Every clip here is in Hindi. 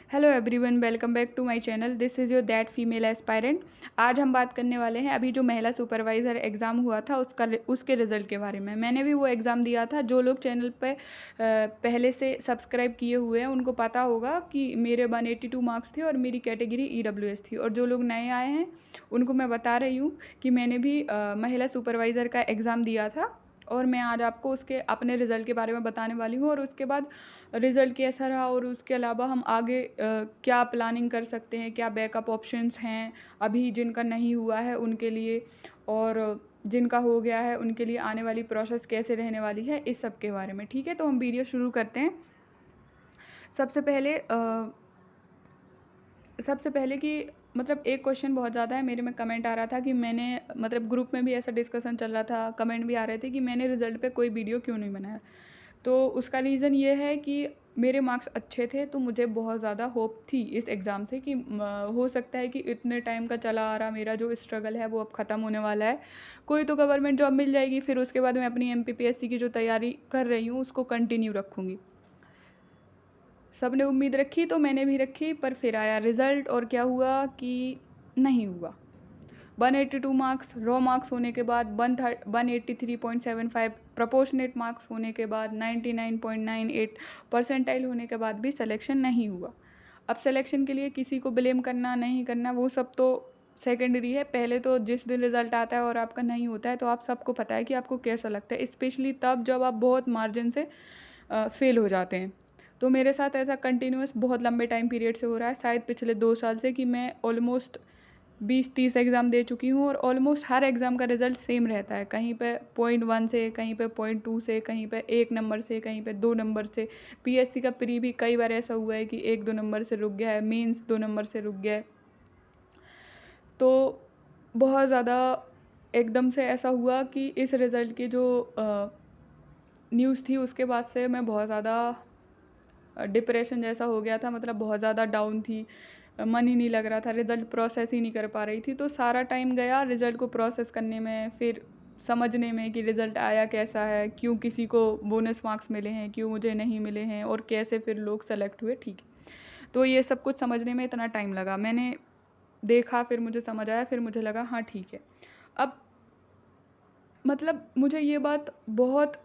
Hello everyone, welcome back to my channel. This is your that female aspirant. आज हम बात करने वाले हैं अभी जो महिला सुपरवाइज़र एग्ज़ाम हुआ था उसके रिज़ल्ट के बारे में। मैंने भी वो एग्ज़ाम दिया था। जो लोग चैनल पे पहले से सब्सक्राइब किए हुए हैं उनको पता होगा कि मेरे 182 मार्क्स थे और मेरी कैटेगरी ईडब्ल्यूएस थी। और जो लोग नए आए हैं उनको मैं बता रही हूँ कि मैंने भी महिला सुपरवाइज़र का एग्ज़ाम दिया था और मैं आज आपको उसके अपने रिज़ल्ट के बारे में बताने वाली हूँ और उसके बाद रिज़ल्ट कैसा रहा और उसके अलावा हम आगे क्या प्लानिंग कर सकते हैं, क्या बैकअप ऑप्शंस हैं अभी जिनका नहीं हुआ है उनके लिए, और जिनका हो गया है उनके लिए आने वाली प्रोसेस कैसे रहने वाली है, इस सब के बारे में। ठीक है, तो हम वीडियो शुरू करते हैं। सबसे पहले कि मतलब एक क्वेश्चन बहुत ज़्यादा है मेरे में कमेंट आ रहा था कि मैंने मतलब ग्रुप में भी ऐसा डिस्कशन चल रहा था, कमेंट भी आ रहे थे कि मैंने रिज़ल्ट पे कोई वीडियो क्यों नहीं बनाया। तो उसका रीज़न ये है कि मेरे मार्क्स अच्छे थे तो मुझे बहुत ज़्यादा होप थी इस एग्ज़ाम से कि हो सकता है कि इतने टाइम का चला आ रहा मेरा जो स्ट्रगल है वो अब ख़त्म होने वाला है, कोई तो गवर्नमेंट जॉब मिल जाएगी। फिर उसके बाद मैं अपनी एमपीपीएससी की जो तैयारी कर रही हूँ उसको कंटिन्यू रखूँगी। सब ने उम्मीद रखी तो मैंने भी रखी, पर फिर आया रिज़ल्ट और क्या हुआ कि नहीं हुआ। 182 मार्क्स रॉ मार्क्स होने के बाद 183.75 प्रोपोर्शनेट मार्क्स होने के बाद 99.98 परसेंटाइल होने के बाद भी सिलेक्शन नहीं हुआ। अब सिलेक्शन के लिए किसी को ब्लेम करना नहीं करना वो सब तो सेकेंडरी है। पहले तो जिस दिन रिज़ल्ट आता है और आपका नहीं होता है तो आप सबको पता है कि आपको कैसा लगता है, स्पेशली तब जब आप बहुत मार्जिन से फेल हो जाते हैं। तो मेरे साथ ऐसा कंटिन्यूस बहुत लंबे टाइम पीरियड से हो रहा है, शायद पिछले 2 साल से, कि मैं ऑलमोस्ट 20-30 एग्ज़ाम दे चुकी हूँ और ऑलमोस्ट हर एग्ज़ाम का रिज़ल्ट सेम रहता है। कहीं पे 0.1 से, कहीं पे 0.2 से, कहीं पे 1 नंबर से, कहीं पे 2 नंबर से। पीएससी का प्री भी कई बार ऐसा हुआ है कि 1-2 नंबर से रुक गया है, मेंस 2 नंबर से रुक गया है। तो बहुत ज़्यादा एकदम से ऐसा हुआ कि इस रिज़ल्ट की जो न्यूज़ थी उसके बाद से मैं बहुत ज़्यादा डिप्रेशन जैसा हो गया था, मतलब बहुत ज़्यादा डाउन थी, मन ही नहीं लग रहा था, रिज़ल्ट प्रोसेस ही नहीं कर पा रही थी। तो सारा टाइम गया रिज़ल्ट को प्रोसेस करने में, फिर समझने में कि रिज़ल्ट आया कैसा है, क्यों किसी को बोनस मार्क्स मिले हैं, क्यों मुझे नहीं मिले हैं, और कैसे फिर लोग सेलेक्ट हुए। ठीक है, तो ये सब कुछ समझने में इतना टाइम लगा। मैंने देखा, फिर मुझे समझ आया, फिर मुझे लगा हाँ ठीक है। अब मतलब मुझे ये बात बहुत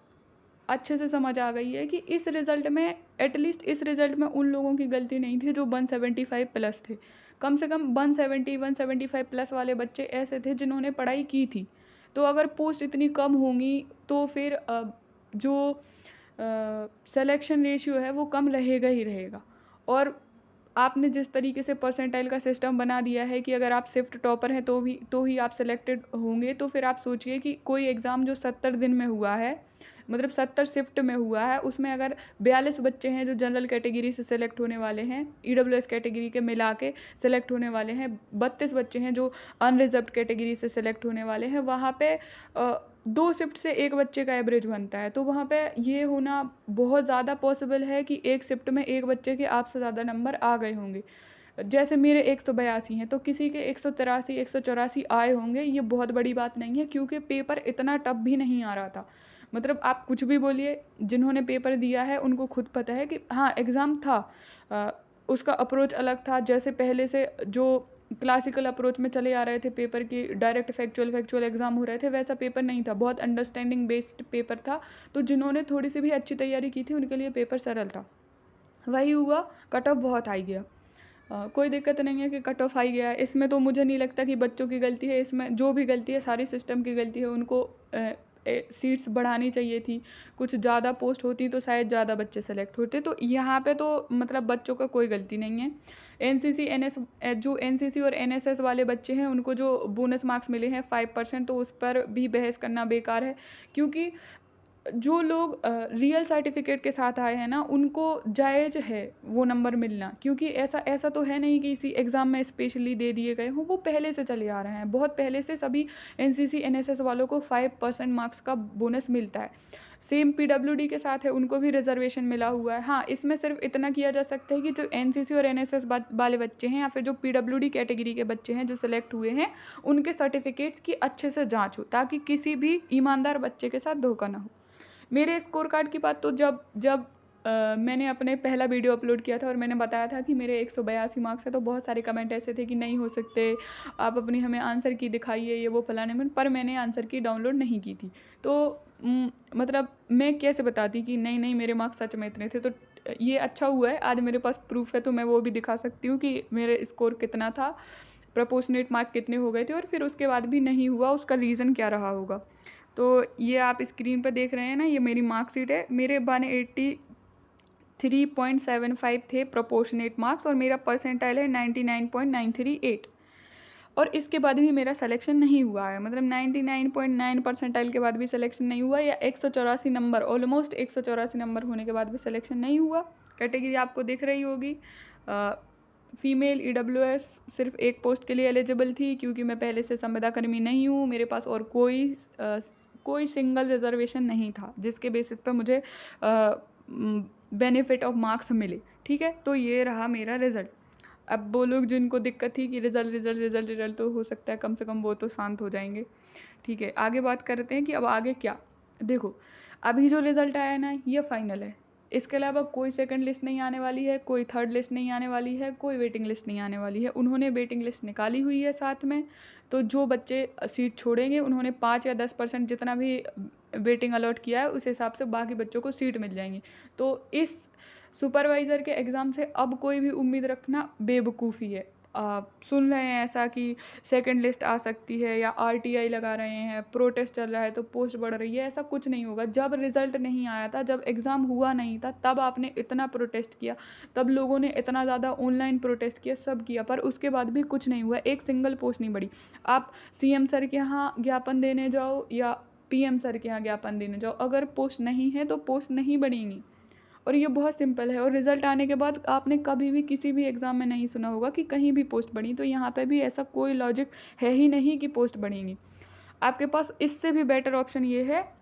अच्छे से समझ आ गई है कि इस रिज़ल्ट में, एटलीस्ट इस रिज़ल्ट में उन लोगों की गलती नहीं थी जो 175 प्लस थे। कम से कम 175 प्लस वाले बच्चे ऐसे थे जिन्होंने पढ़ाई की थी। तो अगर पोस्ट इतनी कम होंगी तो फिर जो सिलेक्शन रेशियो है वो कम रहेगा ही रहेगा। और आपने जिस तरीके से परसेंटाइल का सिस्टम बना दिया है कि अगर आप शिफ्ट टॉपर हैं तो ही आप सिलेक्टेड होंगे, तो फिर आप सोचिए कि कोई एग्ज़ाम जो 70 दिन में हुआ है, मतलब 70 शिफ्ट में हुआ है, उसमें अगर 42 बच्चे हैं जो जनरल कैटेगरी से सिलेक्ट होने वाले हैं, ईडब्ल्यूएस कैटेगरी के मिला के सिलेक्ट होने वाले हैं, 32 बच्चे हैं जो अनरिजर्व्ड कैटेगरी से सिलेक्ट होने वाले हैं, वहाँ पे 2 शिफ्ट से एक बच्चे का एवरेज बनता है। तो वहाँ पे ये होना बहुत ज़्यादा पॉसिबल है कि एक शिफ्ट में एक बच्चे के आपसे ज़्यादा नंबर आ गए होंगे। जैसे मेरे 182 हैं तो किसी के 183 184 आए होंगे। ये बहुत बड़ी बात नहीं है क्योंकि पेपर इतना टफ भी नहीं आ रहा था। मतलब आप कुछ भी बोलिए, जिन्होंने पेपर दिया है उनको खुद पता है कि हाँ एग्ज़ाम था, उसका अप्रोच अलग था। जैसे पहले से जो क्लासिकल अप्रोच में चले आ रहे थे पेपर की, डायरेक्ट फैक्चुअल एग्ज़ाम हो रहे थे, वैसा पेपर नहीं था, बहुत अंडरस्टैंडिंग बेस्ड पेपर था। तो जिन्होंने थोड़ी सी भी अच्छी तैयारी की थी उनके लिए पेपर सरल था। वही हुआ, कट ऑफ बहुत हाई गया। कोई दिक्कत नहीं है कि कट ऑफ हाई गया है, इसमें तो मुझे नहीं लगता कि बच्चों की गलती है। इसमें जो भी गलती है सारी सिस्टम की गलती है। उनको सीट्स बढ़ानी चाहिए थी, कुछ ज़्यादा पोस्ट होती तो शायद ज़्यादा बच्चे सेलेक्ट होते। तो यहाँ पे तो मतलब बच्चों का कोई गलती नहीं है। एनसीसी एनएस जो एनसीसी और एनएसएस वाले बच्चे हैं उनको जो बोनस मार्क्स मिले हैं 5%, तो उस पर भी बहस करना बेकार है, क्योंकि जो लोग रियल सर्टिफिकेट के साथ आए हैं ना उनको जायज़ है वो नंबर मिलना, क्योंकि ऐसा ऐसा तो है नहीं कि इसी एग्ज़ाम में स्पेशली दे दिए गए हों। वो पहले से चले आ रहे हैं, बहुत पहले से सभी एनसीसी एनएसएस वालों को 5% मार्क्स का बोनस मिलता है। सेम पीडब्ल्यूडी के साथ है, उनको भी रिजर्वेशन मिला हुआ है। हाँ, इसमें सिर्फ इतना किया जा सकता है कि जो एनसीसी और एनएसएस वाले बच्चे हैं या फिर जो पीडब्ल्यूडी कैटेगरी के बच्चे हैं जो सिलेक्ट हुए हैं, उनके सर्टिफिकेट्स की अच्छे से जाँच हो ताकि किसी भी ईमानदार बच्चे के साथ धोखा ना हो। मेरे स्कोर कार्ड की बात तो जब जब मैंने अपने पहला वीडियो अपलोड किया था और मैंने बताया था कि मेरे 182 मार्क्स है, तो बहुत सारे कमेंट ऐसे थे कि नहीं हो सकते, आप अपनी हमें आंसर की दिखाइए, ये वो फलाने में, पर मैंने आंसर की डाउनलोड नहीं की थी। तो मतलब मैं कैसे बताती कि नहीं नहीं मेरे मार्क्स सच में इतने थे। तो ये अच्छा हुआ है, आज मेरे पास प्रूफ है, तो मैं वो भी दिखा सकती हूँ कि मेरे स्कोर कितना था, प्रपोर्शनेट मार्क कितने हो गए थे, और फिर उसके बाद भी नहीं हुआ, उसका रीज़न क्या रहा होगा। तो ये आप स्क्रीन पर देख रहे हैं ना, ये मेरी मार्कशीट है। मेरे 183.75 थे प्रोपोर्शनेट मार्क्स, और मेरा परसेंटाइल है 99.938। और इसके बाद भी मेरा सिलेक्शन नहीं हुआ है, मतलब 99.9 परसेंटाइल के बाद भी सिलेक्शन नहीं हुआ, या 184 नंबर, ऑलमोस्ट 184 नंबर होने के बाद भी सिलेक्शन नहीं हुआ। कैटेगरी आपको दिख रही होगी, फीमेल EWS सिर्फ एक पोस्ट के लिए एलिजिबल थी, क्योंकि मैं पहले से संविदा कर्मी नहीं हूँ, मेरे पास और कोई सिंगल रिजर्वेशन नहीं था जिसके बेसिस पे मुझे बेनिफिट ऑफ मार्क्स मिले। ठीक है, तो ये रहा मेरा रिज़ल्ट। अब वो लोग जिनको दिक्कत थी कि रिज़ल्ट, तो हो सकता है कम से कम वो तो शांत हो जाएंगे। ठीक है, आगे बात करते हैं कि अब आगे क्या। देखो, अभी जो रिज़ल्ट आया ना, ये फाइनल है। इसके अलावा कोई सेकंड लिस्ट नहीं आने वाली है, कोई थर्ड लिस्ट नहीं आने वाली है, कोई वेटिंग लिस्ट नहीं आने वाली है। उन्होंने वेटिंग लिस्ट निकाली हुई है साथ में, तो जो बच्चे सीट छोड़ेंगे उन्होंने 5 या 10% जितना भी वेटिंग अलॉट किया है उस हिसाब से बाकी बच्चों को सीट मिल जाएंगी। तो इस सुपरवाइज़र के एग्ज़ाम से अब कोई भी उम्मीद रखना बेवकूफ़ी है। सुन रहे हैं ऐसा कि सेकंड लिस्ट आ सकती है, या RTI लगा रहे हैं, प्रोटेस्ट चल रहा है तो पोस्ट बढ़ रही है, ऐसा कुछ नहीं होगा। जब रिज़ल्ट नहीं आया था, जब एग्ज़ाम हुआ नहीं था, तब आपने इतना प्रोटेस्ट किया, तब लोगों ने इतना ज़्यादा ऑनलाइन प्रोटेस्ट किया, सब किया, पर उसके बाद भी कुछ नहीं हुआ, एक सिंगल पोस्ट नहीं बढ़ी। आप CM सर के यहाँ ज्ञापन देने जाओ या PM सर के यहाँ ज्ञापन देने जाओ, अगर पोस्ट नहीं है तो पोस्ट नहीं बढ़ेंगी। और ये बहुत सिंपल है। और रिज़ल्ट आने के बाद आपने कभी भी किसी भी एग्ज़ाम में नहीं सुना होगा कि कहीं भी पोस्ट बढ़ी, तो यहाँ पे भी ऐसा कोई लॉजिक है ही नहीं कि पोस्ट बढ़ेंगी। आपके पास इससे भी बेटर ऑप्शन ये है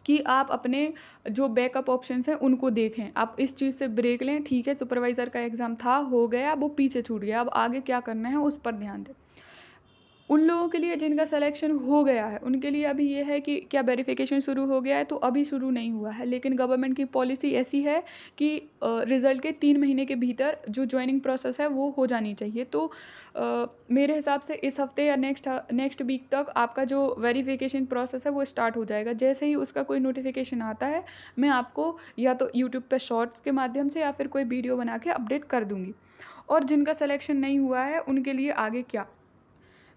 कि आप अपने जो बैकअप ऑप्शंस हैं उनको देखें, आप इस चीज़ से ब्रेक लें। ठीक है, सुपरवाइज़र का एग्ज़ाम था, हो गया, वो पीछे छूट गया, अब आगे क्या करना है उस पर ध्यान दें। उन लोगों के लिए जिनका सिलेक्शन हो गया है, उनके लिए अभी ये है कि क्या वेरिफिकेशन शुरू हो गया है, तो अभी शुरू नहीं हुआ है, लेकिन गवर्नमेंट की पॉलिसी ऐसी है कि रिज़ल्ट के 3 महीने के भीतर जो ज्वाइनिंग प्रोसेस है वो हो जानी चाहिए। तो मेरे हिसाब से इस हफ्ते या नेक्स्ट वीक तक आपका जो वेरिफिकेशन प्रोसेस है वो स्टार्ट हो जाएगा। जैसे ही उसका कोई नोटिफिकेशन आता है, मैं आपको या तो यूट्यूब पे शॉर्ट्स के माध्यम से या फिर कोई वीडियो बना के अपडेट कर दूँगी। और जिनका सिलेक्शन नहीं हुआ है उनके लिए आगे क्या।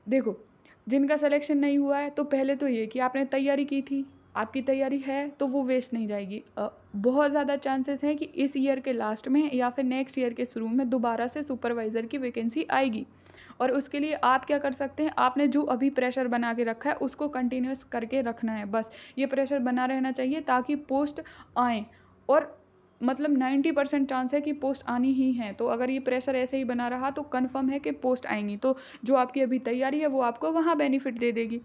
देखो, जिनका सिलेक्शन नहीं हुआ है, तो पहले तो ये कि आपने तैयारी की थी, आपकी तैयारी है तो वो वेस्ट नहीं जाएगी। बहुत ज़्यादा चांसेस हैं कि इस ईयर के लास्ट में या फिर नेक्स्ट ईयर के शुरू में दोबारा से सुपरवाइज़र की वैकेंसी आएगी। और उसके लिए आप क्या कर सकते हैं, आपने जो अभी प्रेशर बना के रखा है उसको कंटिन्यूस करके रखना है। बस ये प्रेशर बना रहना चाहिए ताकि पोस्ट आएँ। और मतलब 90% चांस है कि पोस्ट आनी ही है। तो अगर ये प्रेशर ऐसे ही बना रहा तो कन्फर्म है कि पोस्ट आएंगी, तो जो आपकी अभी तैयारी है वो आपको वहाँ बेनिफिट दे देगी।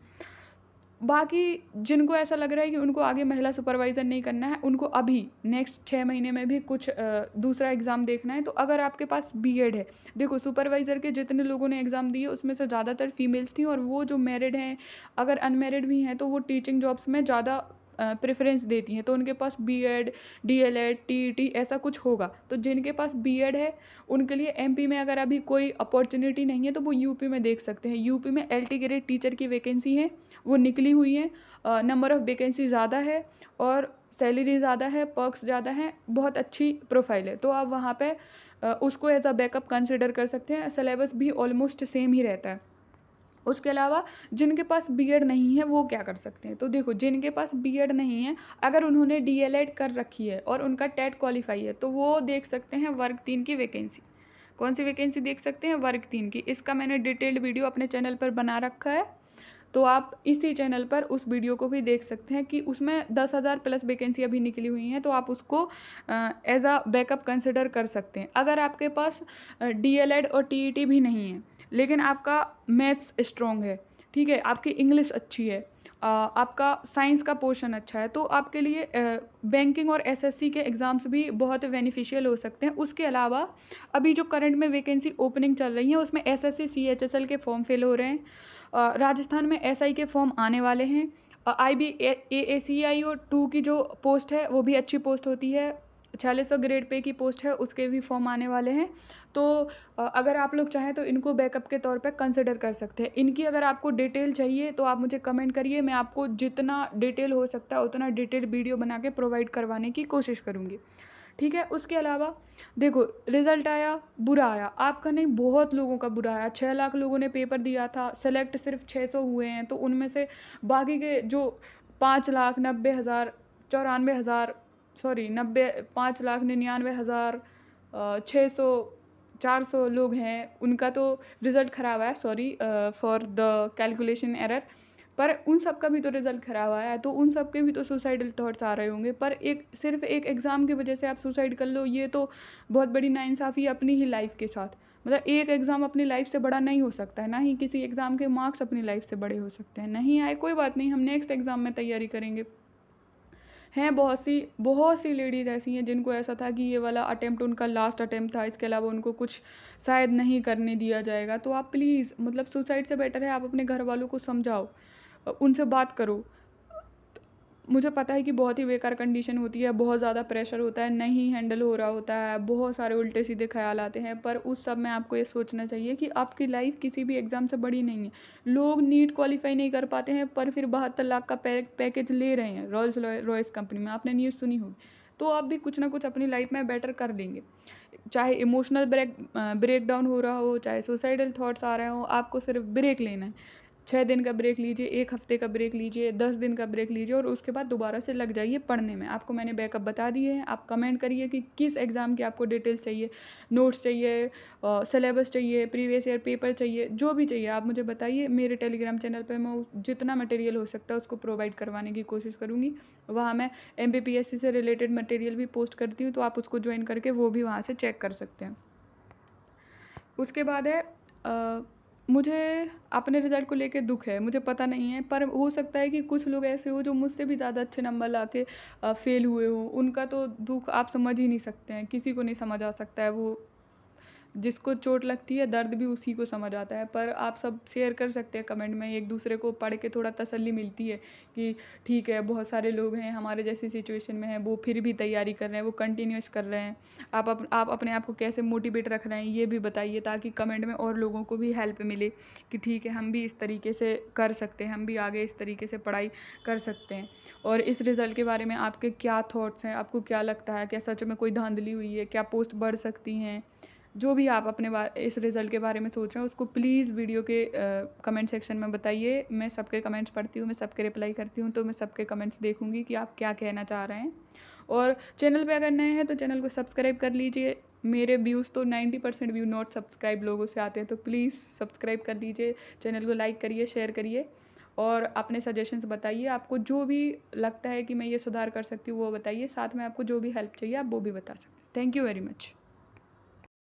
बाकी जिनको ऐसा लग रहा है कि उनको आगे महिला सुपरवाइज़र नहीं करना है, उनको अभी नेक्स्ट 6 महीने में भी कुछ दूसरा एग्ज़ाम देखना है, तो अगर आपके पास BEd है, देखो सुपरवाइज़र के जितने लोगों ने एग्ज़ाम दिए उसमें से ज़्यादातर फीमेल्स थी, और वो जो मैरिड हैं, अगर अनमैरिड भी हैं तो वो टीचिंग जॉब्स में ज़्यादा प्रेफरेंस देती हैं, तो उनके पास BEd, DLED, TET ऐसा कुछ होगा। तो जिनके पास BEd है उनके लिए MP में अगर अभी कोई अपॉर्चुनिटी नहीं है तो वो UP में देख सकते हैं। UP में LT ग्रेड टीचर की वैकेंसी है, वो निकली हुई हैं। नंबर ऑफ़ वैकेंसी ज़्यादा है और सैलरी ज़्यादा है, पर्क्स ज़्यादा हैं, बहुत अच्छी प्रोफाइल है, तो आप वहाँ पे उसको एज अ बैकअप कंसिडर कर सकते हैं। सिलेबस भी ऑलमोस्ट सेम ही रहता है। उसके अलावा जिनके पास BEd नहीं है वो क्या कर सकते हैं, तो देखो जिनके पास BEd नहीं है, अगर उन्होंने DLED कर रखी है और उनका टेट क्वालिफाई है, तो वो देख सकते हैं वर्ग 3 की वैकेंसी। कौन सी वैकेंसी देख सकते हैं, वर्ग 3 की। इसका मैंने डिटेल्ड वीडियो अपने चैनल पर बना रखा है, तो आप इसी चैनल पर उस वीडियो को भी देख सकते हैं कि उसमें 10,000 प्लस वैकेंसी अभी निकली हुई हैं, तो आप उसको एज अ बैकअप कंसिडर कर सकते हैं। अगर आपके पास DLED और TET भी नहीं है, लेकिन आपका मैथ्स स्ट्रॉन्ग है, ठीक है, आपकी इंग्लिश अच्छी है, आपका साइंस का पोर्शन अच्छा है, तो आपके लिए बैंकिंग और SSC के एग्ज़ाम्स भी बहुत बेनिफिशियल हो सकते हैं। उसके अलावा अभी जो करंट में वैकेंसी ओपनिंग चल रही है उसमें SSC CHSL के फॉर्म फिल हो रहे हैं। राजस्थान में SI के फॉर्म आने वाले हैं। IB AACI और 2 की जो पोस्ट है वो भी अच्छी पोस्ट होती है। 4600 ग्रेड पे की पोस्ट है उसके भी फॉर्म आने वाले हैं। तो अगर आप लोग चाहें तो इनको बैकअप के तौर पे कंसिडर कर सकते हैं। इनकी अगर आपको डिटेल चाहिए तो आप मुझे कमेंट करिए, मैं आपको जितना डिटेल हो सकता है उतना डिटेल वीडियो बना के प्रोवाइड करवाने की कोशिश करूँगी, ठीक है। उसके अलावा देखो, रिज़ल्ट आया, बुरा आया, आपका नहीं बहुत लोगों का बुरा आया। 6 लाख लोगों ने पेपर दिया था, सेलेक्ट सिर्फ 600 हुए हैं। तो उनमें से बाकी के जो 5,90,000 94,000 सॉरी 5,99,000 600 400 लोग हैं, उनका तो रिज़ल्ट ख़राब आया। Sorry for the calculation error. पर उन सब का भी तो रिज़ल्ट ख़राब आया है, तो उन सब के भी तो सुसाइडल थॉट्स आ रहे होंगे। पर एक सिर्फ़ एक एग्ज़ाम की वजह से आप सुसाइड कर लो, ये तो बहुत बड़ी नाइंसाफ़ी है अपनी ही लाइफ़ के साथ। मतलब एक एग्ज़ाम अपनी लाइफ़ से बड़ा नहीं हो सकता है, ना ही किसी एग्ज़ाम के मार्क्स अपनी लाइफ़ से बड़े हो सकते हैं। नहीं आए कोई बात नहीं, हम नेक्स्ट एग्ज़ाम में तैयारी करेंगे। हैं बहुत सी लेडीज़ ऐसी हैं जिनको ऐसा था कि ये वाला अटेम्प्ट उनका लास्ट अटेम्प्ट था, इसके अलावा उनको कुछ शायद नहीं करने दिया जाएगा। तो आप प्लीज़, मतलब सुसाइड से बेटर है आप अपने घर वालों को समझाओ, उनसे बात करो। मुझे पता है कि बहुत ही बेकार कंडीशन होती है, बहुत ज़्यादा प्रेशर होता है, नहीं हैंडल हो रहा होता है, बहुत सारे उल्टे सीधे ख्याल आते हैं। पर उस सब में आपको ये सोचना चाहिए कि आपकी लाइफ किसी भी एग्ज़ाम से बड़ी नहीं है। लोग नीट क्वालिफाई नहीं कर पाते हैं पर फिर 72 लाख का पैकेज ले रहे हैं रोल्स रॉयस कंपनी में, आपने न्यूज़ सुनी होगी। तो आप भी कुछ ना कुछ अपनी लाइफ में बेटर कर लेंगे। चाहे इमोशनल ब्रेक डाउन हो रहा हो, चाहे सुसाइडल थॉट्स आ रहे हो, आपको सिर्फ ब्रेक लेना है। 6 दिन का ब्रेक लीजिए, 1 हफ़्ते का ब्रेक लीजिए, 10 दिन का ब्रेक लीजिए और उसके बाद दोबारा से लग जाइए पढ़ने में। आपको मैंने बैकअप बता दिए हैं, आप कमेंट करिए कि किस एग्ज़ाम की आपको डिटेल्स चाहिए, नोट्स चाहिए, सिलेबस चाहिए, प्रीवियस ईयर पेपर चाहिए, जो भी चाहिए आप मुझे बताइए। मेरे टेलीग्राम चैनल पे मैं जितना मटेरियल हो सकता है उसको प्रोवाइड करवाने की कोशिश करूँगी। वहाँ मैं MPPSC से रिलेटेड मटेरियल भी पोस्ट करती हूँ, तो आप उसको ज्वाइन करके वो भी वहाँ से चेक कर सकते हैं। उसके बाद है मुझे अपने रिज़ल्ट को लेके दुःख है, मुझे पता नहीं है, पर हो सकता है कि कुछ लोग ऐसे हो जो मुझसे भी ज़्यादा अच्छे नंबर लाके फ़ेल हुए हों। उनका तो दुःख आप समझ ही नहीं सकते हैं, किसी को नहीं समझ आ सकता है। वो जिसको चोट लगती है, दर्द भी उसी को समझ आता है। पर आप सब शेयर कर सकते हैं कमेंट में, एक दूसरे को पढ़ के थोड़ा तसल्ली मिलती है कि ठीक है, बहुत सारे लोग हैं हमारे जैसी सिचुएशन में हैं, वो फिर भी तैयारी कर रहे हैं, वो कंटिन्यूअस कर रहे हैं। आप अपने आप को कैसे मोटिवेट रख रहे हैं ये भी बताइए, ताकि कमेंट में और लोगों को भी हेल्प मिले कि ठीक है, हम भी इस तरीके से कर सकते हैं, हम भी आगे इस तरीके से पढ़ाई कर सकते हैं। और इस रिज़ल्ट के बारे में आपके क्या थॉट्स हैं, आपको क्या लगता है, क्या सच में कोई धांधली हुई है, क्या पोस्ट बढ़ सकती हैं? जो भी आप अपने इस रिज़ल्ट के बारे में सोच रहे हो उसको प्लीज़ वीडियो के कमेंट सेक्शन में बताइए। मैं सबके कमेंट्स पढ़ती हूँ, मैं सबके रिप्लाई करती हूँ, तो मैं सबके कमेंट्स देखूँगी कि आप क्या कहना चाह रहे हैं। और चैनल पे अगर नए हैं तो चैनल को सब्सक्राइब कर लीजिए। मेरे व्यूज़ तो 90% व्यू नॉट सब्सक्राइब लोगों से आते हैं, तो प्लीज़ सब्सक्राइब कर लीजिए, चैनल को लाइक करिए, शेयर करिए और अपने सजेशंस बताइए। आपको जो भी लगता है कि मैं ये सुधार कर सकती हूँ वो बताइए, साथ में आपको जो भी हेल्प चाहिए आप वो भी बता सकते हैं। Thank you very much.